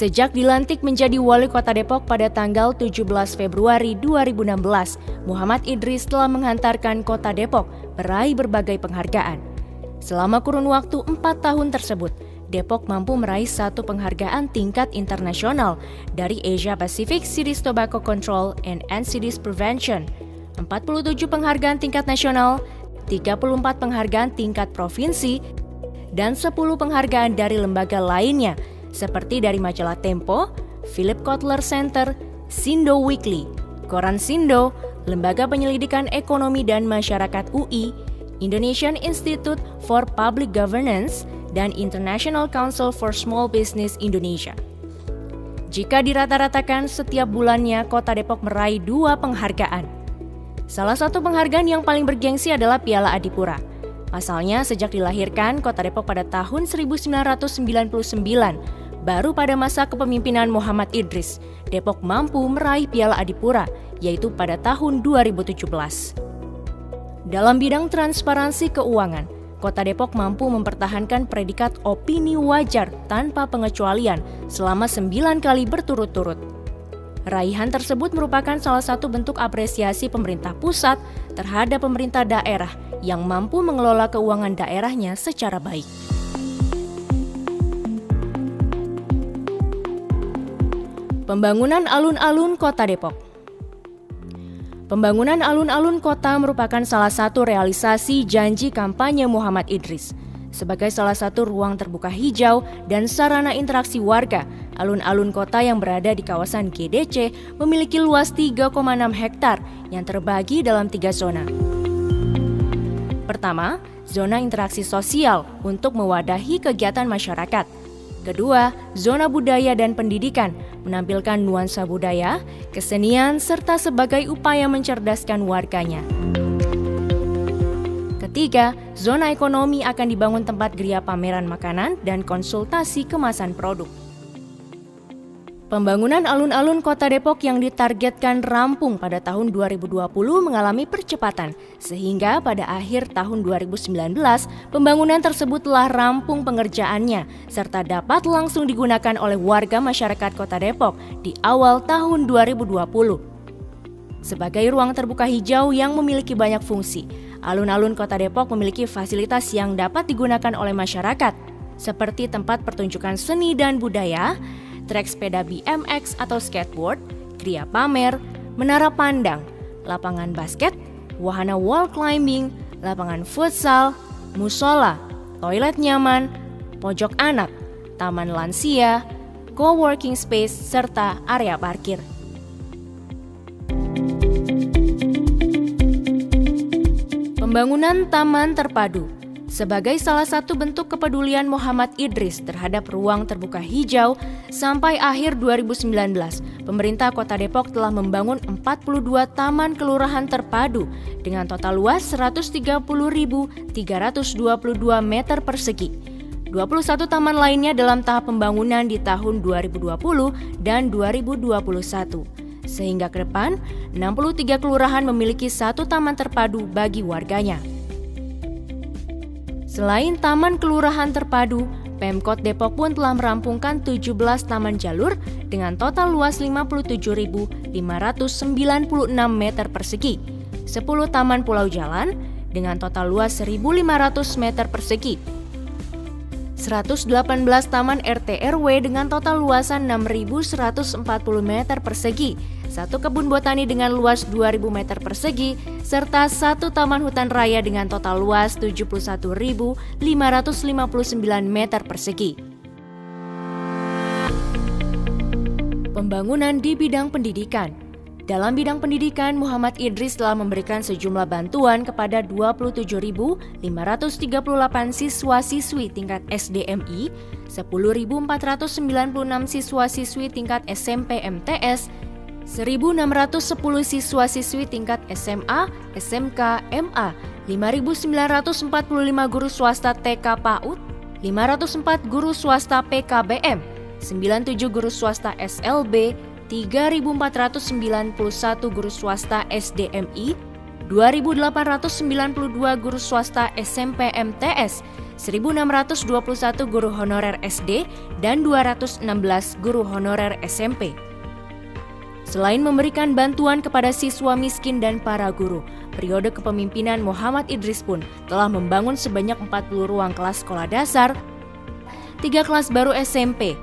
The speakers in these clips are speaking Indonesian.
Sejak dilantik menjadi Wali Kota Depok pada tanggal 17 Februari 2016, Muhammad Idris telah menghantarkan Kota Depok meraih berbagai penghargaan. Selama kurun waktu 4 tahun tersebut, Depok mampu meraih 1 penghargaan tingkat internasional dari Asia Pacific Cities Tobacco Control and NCDs Prevention, 47 penghargaan tingkat nasional, 34 penghargaan tingkat provinsi, dan 10 penghargaan dari lembaga lainnya, seperti dari majalah Tempo, Philip Kotler Center, Sindo Weekly, Koran Sindo, Lembaga Penyelidikan Ekonomi dan Masyarakat UI, Indonesian Institute for Public Governance, dan International Council for Small Business Indonesia. Jika dirata-ratakan, setiap bulannya Kota Depok meraih 2 penghargaan. Salah satu penghargaan yang paling bergengsi adalah Piala Adipura. Pasalnya, sejak dilahirkan Kota Depok pada tahun 1999, baru pada masa kepemimpinan Muhammad Idris, Depok mampu meraih Piala Adipura, yaitu pada tahun 2017. Dalam bidang transparansi keuangan, Kota Depok mampu mempertahankan predikat opini wajar tanpa pengecualian selama 9 kali berturut-turut. Raihan tersebut merupakan salah satu bentuk apresiasi pemerintah pusat terhadap pemerintah daerah yang mampu mengelola keuangan daerahnya secara baik. Pembangunan alun-alun Kota Depok. Pembangunan alun-alun kota merupakan salah satu realisasi janji kampanye Muhammad Idris. Sebagai salah satu ruang terbuka hijau dan sarana interaksi warga, alun-alun kota yang berada di kawasan GDC memiliki luas 3,6 hektar yang terbagi dalam 3 zona. Pertama, zona interaksi sosial untuk mewadahi kegiatan masyarakat. Kedua, zona budaya dan pendidikan menampilkan nuansa budaya, kesenian, serta sebagai upaya mencerdaskan warganya. Ketiga, zona ekonomi akan dibangun tempat geria pameran makanan dan konsultasi kemasan produk. Pembangunan alun-alun Kota Depok yang ditargetkan rampung pada tahun 2020 mengalami percepatan, sehingga pada akhir tahun 2019 pembangunan tersebut telah rampung pengerjaannya, serta dapat langsung digunakan oleh warga masyarakat Kota Depok di awal tahun 2020. Sebagai ruang terbuka hijau yang memiliki banyak fungsi, alun-alun Kota Depok memiliki fasilitas yang dapat digunakan oleh masyarakat, seperti tempat pertunjukan seni dan budaya, trek sepeda BMX atau skateboard, geria pamer, menara pandang, lapangan basket, wahana wall climbing, lapangan futsal, musola, toilet nyaman, pojok anak, taman lansia, co-working space, serta area parkir. Pembangunan Taman Terpadu. Sebagai salah satu bentuk kepedulian Muhammad Idris terhadap ruang terbuka hijau, sampai akhir 2019, pemerintah Kota Depok telah membangun 42 taman kelurahan terpadu dengan total luas 130.322 meter persegi. 21 taman lainnya dalam tahap pembangunan di tahun 2020 dan 2021. Sehingga ke depan, 63 kelurahan memiliki 1 taman terpadu bagi warganya. Selain taman kelurahan terpadu, Pemkot Depok pun telah merampungkan 17 taman jalur dengan total luas 57.596 meter persegi, 10 taman pulau jalan dengan total luas 1.500 meter persegi, 118 taman RT RW dengan total luasan 6.140 meter persegi, 1 kebun botani dengan luas 2.000 meter persegi, serta 1 taman hutan raya dengan total luas 71.559 meter persegi. Pembangunan di bidang pendidikan. Dalam bidang pendidikan, Muhammad Idris telah memberikan sejumlah bantuan kepada 27.538 siswa-siswi tingkat SDMI, 10.496 siswa-siswi tingkat SMP MTS, 1.610 siswa-siswi tingkat SMA, SMK, MA, 5.945 guru swasta TK PAUD, 504 guru swasta PKBM, 97 guru swasta SLB, 3.491 guru swasta SDMI, 2.892 guru swasta SMP MTS, 1.621 guru honorer SD, dan 216 guru honorer SMP. Selain memberikan bantuan kepada siswa miskin dan para guru, periode kepemimpinan Muhammad Idris pun telah membangun sebanyak 40 ruang kelas sekolah dasar, 3 kelas baru SMP,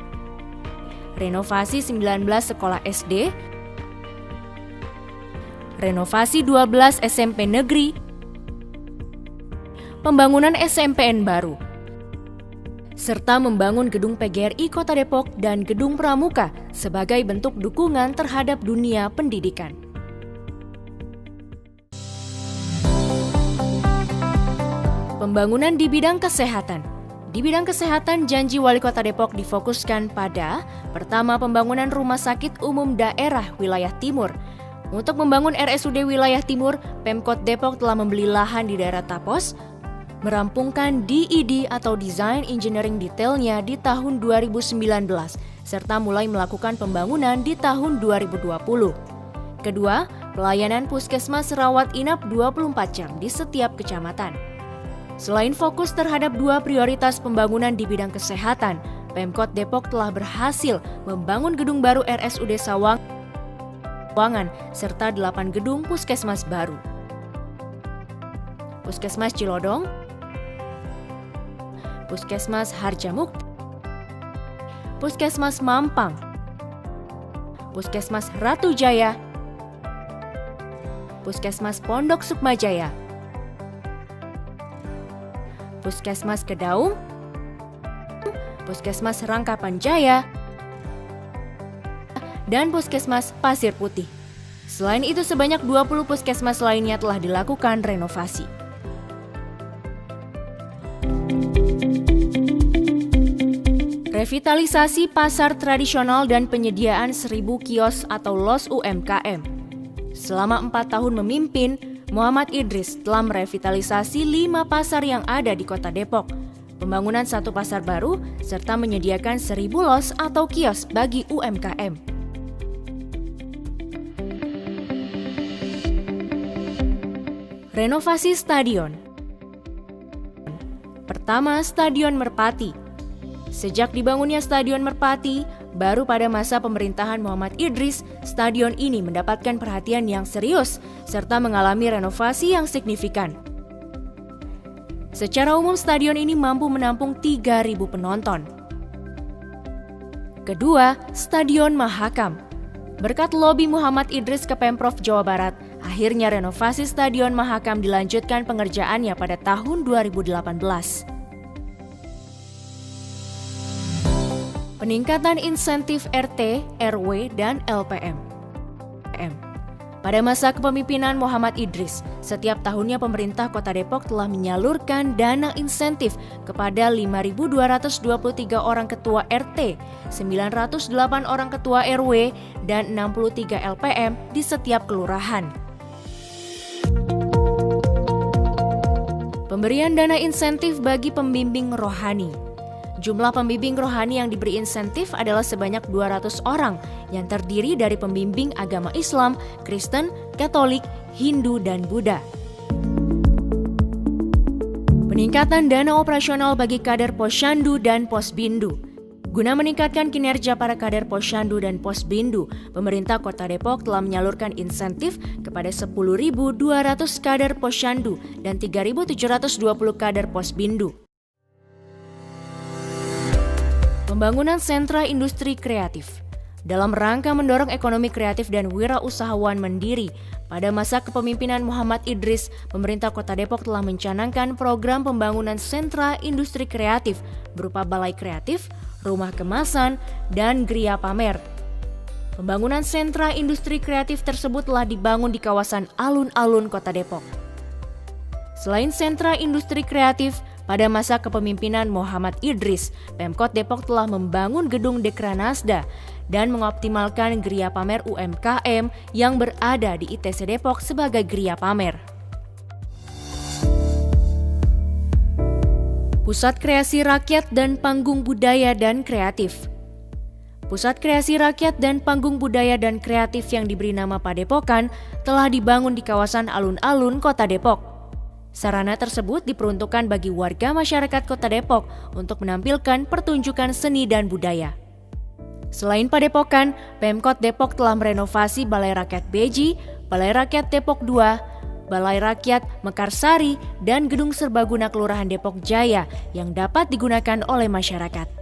renovasi 19 sekolah SD, renovasi 12 SMP negeri, pembangunan SMPN baru, serta membangun gedung PGRI Kota Depok dan gedung Pramuka sebagai bentuk dukungan terhadap dunia pendidikan. Pembangunan di bidang kesehatan. Di bidang kesehatan, janji Wali Kota Depok difokuskan pada pertama, pembangunan Rumah Sakit Umum Daerah Wilayah Timur. Untuk membangun RSUD Wilayah Timur, Pemkot Depok telah membeli lahan di daerah Tapos, merampungkan DED atau Design Engineering detailnya di tahun 2019, serta mulai melakukan pembangunan di tahun 2020. Kedua, pelayanan puskesmas rawat inap 24 jam di setiap kecamatan. Selain fokus terhadap 2 prioritas pembangunan di bidang kesehatan, Pemkot Depok telah berhasil membangun gedung baru RSUD Sawangan serta 8 gedung puskesmas baru. Puskesmas Cilodong, Puskesmas Harjamukti, Puskesmas Mampang, Puskesmas Ratu Jaya, Puskesmas Pondok Sukmajaya, Puskesmas Kedaung, Puskesmas Rangkapan Jaya, dan Puskesmas Pasir Putih. Selain itu, sebanyak 20 puskesmas lainnya telah dilakukan renovasi. Revitalisasi pasar tradisional dan penyediaan 1.000 kios atau LOS UMKM. Selama 4 tahun memimpin, Muhammad Idris telah merevitalisasi 5 pasar yang ada di Kota Depok, pembangunan 1 pasar baru, serta menyediakan 1.000 LOS atau kios bagi UMKM. Renovasi stadion. Pertama, Stadion Merpati. Sejak dibangunnya Stadion Merpati, baru pada masa pemerintahan Muhammad Idris, stadion ini mendapatkan perhatian yang serius serta mengalami renovasi yang signifikan. Secara umum, stadion ini mampu menampung 3.000 penonton. Kedua, Stadion Mahakam. Berkat lobi Muhammad Idris ke Pemprov Jawa Barat, akhirnya renovasi Stadion Mahakam dilanjutkan pengerjaannya pada tahun 2018. Peningkatan insentif RT, RW, dan LPM. Pada masa kepemimpinan Muhammad Idris, setiap tahunnya pemerintah Kota Depok telah menyalurkan dana insentif kepada 5.223 orang ketua RT, 908 orang ketua RW, dan 63 LPM di setiap kelurahan. Pemberian dana insentif bagi pembimbing rohani. Jumlah pembimbing rohani yang diberi insentif adalah sebanyak 200 orang yang terdiri dari pembimbing agama Islam, Kristen, Katolik, Hindu, dan Buddha. Peningkatan dana operasional bagi kader Posyandu dan Posbindu. Guna meningkatkan kinerja para kader Posyandu dan Posbindu, pemerintah Kota Depok telah menyalurkan insentif kepada 10.200 kader Posyandu dan 3.720 kader Posbindu. Pembangunan sentra industri kreatif. Dalam rangka mendorong ekonomi kreatif dan wirausahawan mandiri, pada masa kepemimpinan Muhammad Idris, pemerintah Kota Depok telah mencanangkan program pembangunan sentra industri kreatif berupa balai kreatif, rumah kemasan, dan geria pamer. Pembangunan sentra industri kreatif tersebut telah dibangun di kawasan alun-alun Kota Depok. Selain sentra industri kreatif, pada masa kepemimpinan Muhammad Idris, Pemkot Depok telah membangun gedung Dekranasda dan mengoptimalkan geria pamer UMKM yang berada di ITC Depok sebagai geria pamer. Pusat Kreasi Rakyat dan Panggung Budaya dan Kreatif. Pusat Kreasi Rakyat dan Panggung Budaya dan Kreatif yang diberi nama Padepokan telah dibangun di kawasan alun-alun Kota Depok. Sarana tersebut diperuntukkan bagi warga masyarakat Kota Depok untuk menampilkan pertunjukan seni dan budaya. Selain Padepokan, Pemkot Depok telah merenovasi Balai Rakyat Beji, Balai Rakyat Depok 2, Balai Rakyat Mekarsari, dan Gedung Serbaguna Kelurahan Depok Jaya yang dapat digunakan oleh masyarakat.